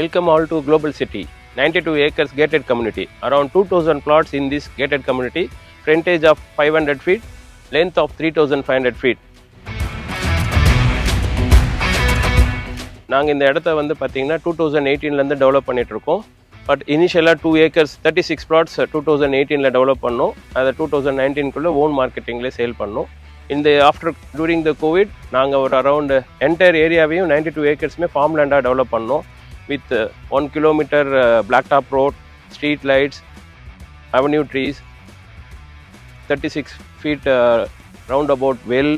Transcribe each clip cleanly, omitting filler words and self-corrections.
Welcome all to Global City, 92 acres gated community. Around 2000 plots in this gated community, frontage of 500 feet, length of 3500 feet. நாங்கள் இந்த இடத்த வந்து பார்த்தீங்கன்னா 2018லேருந்து develop பண்ணிகிட்ருக்கோம். But இனிஷியலாக 2 acres 36 plots 2018 develop பண்ணோம். அதை 2019 ஓன் மார்க்கெட்டிங்லேயே சேல் பண்ணோம். இந்த டூரிங் த கோவிட் நாங்கள் ஒரு அரவுண்ட் என்டையர் ஏரியாவையும் 92 acresமே ஃபார்ம் லேண்டாக டெவலப் பண்ணோம். with 1 kilometer blacktop road, street lights, avenue trees, 36 feet roundabout well.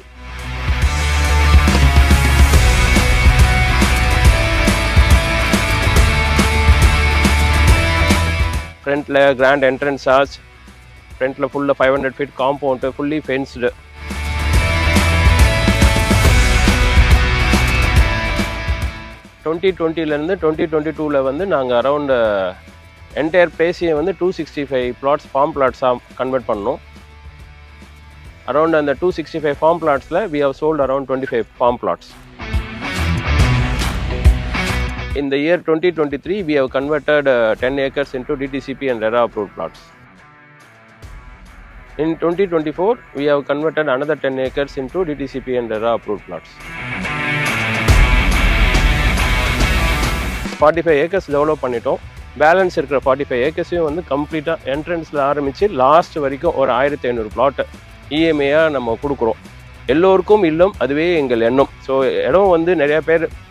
Front la grand entrance arch, front la full 500 feet compound, fully fenced. லேருந்து 2022 வந்து நாங்கள் around entire பிளேஸையை வந்து 265 plots farm பிளாட்ஸாக convert பண்ணோம். Around அந்த 265 farm பிளாட்ஸில் we have sold around 25 ஃபார்ம் plots. In the year 2023 we have converted 10 acres into DTCP and RERA approved plots. In 2024 we have converted another 10 acres into DTCP and RERA approved plots. 45 acres develop பண்ணிட்டோம். Balance இருக்கிற 45 acresஸையும் வந்து கம்ப்ளீட்டாக என்ட்ரன்ஸில் ஆரம்பித்து last வரைக்கும் ஒரு 1500 plot இஎம்ஐயாக நம்ம கொடுக்குறோம். எல்லோருக்கும் இல்லம் அதுவே எங்கள் எண்ணம். ஸோ இடம் வந்து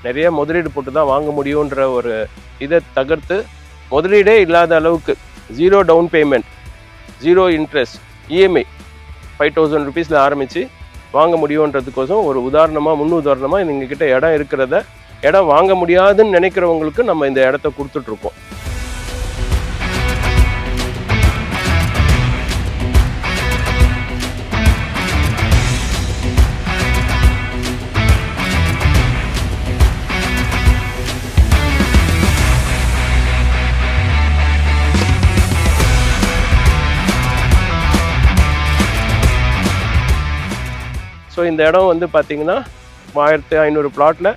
நிறைய முதலீடு போட்டு தான் வாங்க முடியுன்ற ஒரு இதை தகர்த்து முதலீடே இல்லாத அளவுக்கு 0 டவுன் பேமெண்ட், 0 இன்ட்ரெஸ்ட், இஎம்ஐ 5000 rupeesல ஆரம்பித்து வாங்க முடியுன்றதுக்கோசம் ஒரு முன்னுதாரணமாக எங்ககிட்ட இடம் இருக்கிறத இடம் வாங்க முடியாதுன்னு நினைக்கிறவங்களுக்கு நம்ம இந்த இடத்த கொடுத்துட்ருக்கோம். ஸோ இந்த இடம் வந்து பார்த்தீங்கன்னா 1500 பிளாட்டில்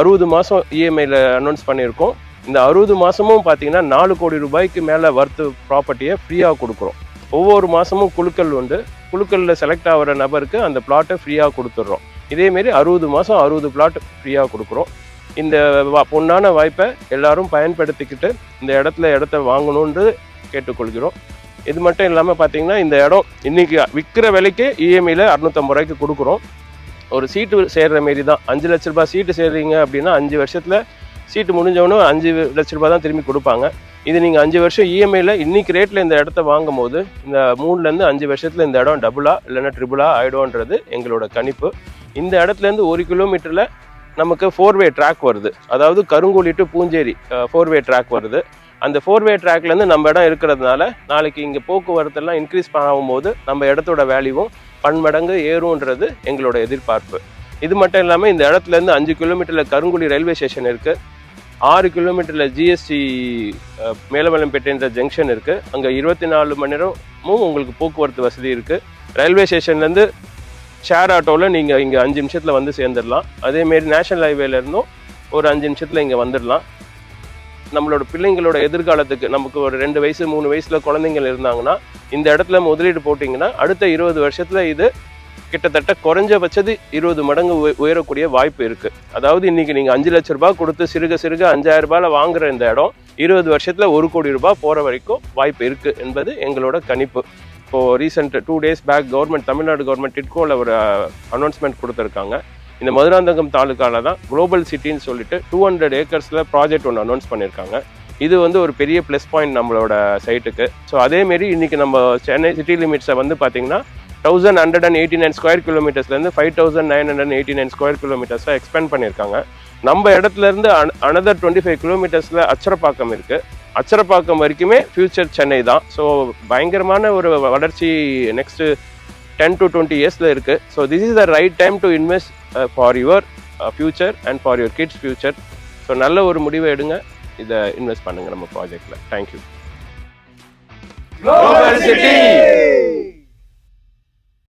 60 மாதம் இஎம்ஐயில் அனௌன்ஸ் பண்ணியிருக்கோம். இந்த 60 மாதமும் பார்த்தீங்கன்னா 4 கோடி ரூபாய்க்கு மேலே வர்த்து ப்ராப்பர்ட்டியை ஃப்ரீயாக கொடுக்குறோம். ஒவ்வொரு மாதமும் குழுக்கள் உண்டு. குழுக்களில் செலக்ட் ஆகிற நபருக்கு அந்த பிளாட்டை ஃப்ரீயாக கொடுத்துட்றோம். இதேமாரி 60 மாதம் 60 பிளாட் ஃப்ரீயாக கொடுக்குறோம். இந்த பொன்னான வாய்ப்பை எல்லாரும் பயன்படுத்திக்கிட்டு இந்த இடத்த வாங்கணுன்று கேட்டுக்கொள்கிறோம். இது மட்டும் இல்லாமல் பார்த்தீங்கன்னா இந்த இடம் இன்றைக்கி விற்கிற விலைக்கு இஎம்ஐயில் 650 ரூபாய்க்கு கொடுக்குறோம். ஒரு சீட்டு சேர்கிற மாரி தான். 5 லட்ச ரூபாய் சீட்டு சேர்றீங்க அப்படின்னா 5 வருஷத்தில் சீட்டு முடிஞ்சவனும் 5 லட்ச ரூபாய் தான் திரும்பி கொடுப்பாங்க. இது நீங்கள் 5 வருஷம் இஎம்ஐயில் இன்றைக்கி ரேட்டில் இந்த இடத்த வாங்கும் போது இந்த 3லேருந்து 5 வருஷத்தில் இந்த இடம் டபுளாக இல்லைன்னா ட்ரிபிளாக ஆகிடும்ன்றது எங்களோட கணிப்பு. இந்த இடத்துலேருந்து 1 கிலோமீட்டரில் நமக்கு 4-வே ட்ராக் வருது. அதாவது கருங்குழி டு பூஞ்சேரி 4-வே ட்ராக் வருது. அந்த 4-வே ட்ராக்லேருந்து நம்ம இடம் இருக்கிறதுனால நாளைக்கு இங்கே போக்குவரத்தெல்லாம் இன்க்ரீஸ் ஆகும்போது நம்ம இடத்தோட வேல்யூவும் பன்மடங்கு ஏறும்ன்றது எங்களோட எதிர்பார்ப்பு. இது மட்டும் இல்லாமல் இந்த இடத்துலேருந்து 5 கிலோமீட்டரில் கருங்குழி ரயில்வே ஸ்டேஷன் இருக்குது. 6 கிலோமீட்டரில் ஜிஎஸ்டி மேலவளம்பேட்டைன்ற ஜங்ஷன் இருக்குது. அங்கே 24 மணி நேரமும் உங்களுக்கு போக்குவரத்து வசதி இருக்குது. ரயில்வே ஸ்டேஷன்லேருந்து ஷேர் ஆட்டோவில் நீங்கள் இங்கே 5 நிமிஷத்தில் வந்து சேர்ந்துடலாம். அதேமாரி நேஷனல் ஹைவேலேருந்தும் ஒரு 5 நிமிஷத்தில் இங்கே வந்துடலாம். நம்மளோட பிள்ளைங்களோட எதிர்காலத்துக்கு நமக்கு ஒரு 2 வயசு 3 வயசில் குழந்தைங்கள் இருந்தாங்கன்னா இந்த இடத்துல முதலீடு போட்டிங்கன்னா அடுத்த 20 வருஷத்தில் இது கிட்டத்தட்ட குறைஞ்சபட்சது 20 மடங்கு உயரக்கூடிய வாய்ப்பு இருக்குது. அதாவது இன்றைக்கி நீங்கள் 5 லட்ச ரூபாய் கொடுத்து சிறுக 5000 ரூபாயில் வாங்குகிற இந்த இடம் 20 வருஷத்தில் 1 கோடி ரூபாய் போகிற வரைக்கும் வாய்ப்பு இருக்குது என்பது எங்களோட கணிப்பு. இப்போது recent 2 days back Tamil Nadu government டிட்கோவில் ஒரு அனௌன்ஸ்மெண்ட் கொடுத்துருக்காங்க. இந்த மதுராந்தகம் தாலுக்காவில் தான் குளோபல் சிட்டின்னு சொல்லிட்டு 200 acresல ப்ராஜெக்ட் ஒன்று அனௌன்ஸ் பண்ணியிருக்காங்க. இது வந்து ஒரு பெரிய ப்ளஸ் பாயிண்ட் நம்மளோட சைட்டுக்கு. ஸோ அதேமாரி இன்றைக்கி நம்ம சென்னை சிட்டி லிமிட்ஸை வந்து பார்த்திங்கன்னா 1189 ஸ்கொயர் கிலோமீட்டர்ஸ்லேருந்து 5989 ஸ்கொயர் கிலோமீட்டர்ஸாக எக்ஸ்பேண்ட் பண்ணியிருக்காங்க. நம்ம இடத்துலேருந்து அனதர் 25 கிலோமீட்டர்ஸில் அச்சரப்பாக்கம் இருக்குது. அச்சரப்பாக்கம் வரைக்குமே ஃபியூச்சர் சென்னை தான். ஸோ பயங்கரமான ஒரு வளர்ச்சி நெக்ஸ்ட்டு 10 to 20 yearsல இருக்குது. So this is the right time to invest for your future and for your kids future. So நல்ல ஒரு முடிவை எடுங்க, இதை இன்வெஸ்ட் பண்ணுங்கள் நம்ம ப்ராஜெக்டில். தேங்க்யூ. Global City.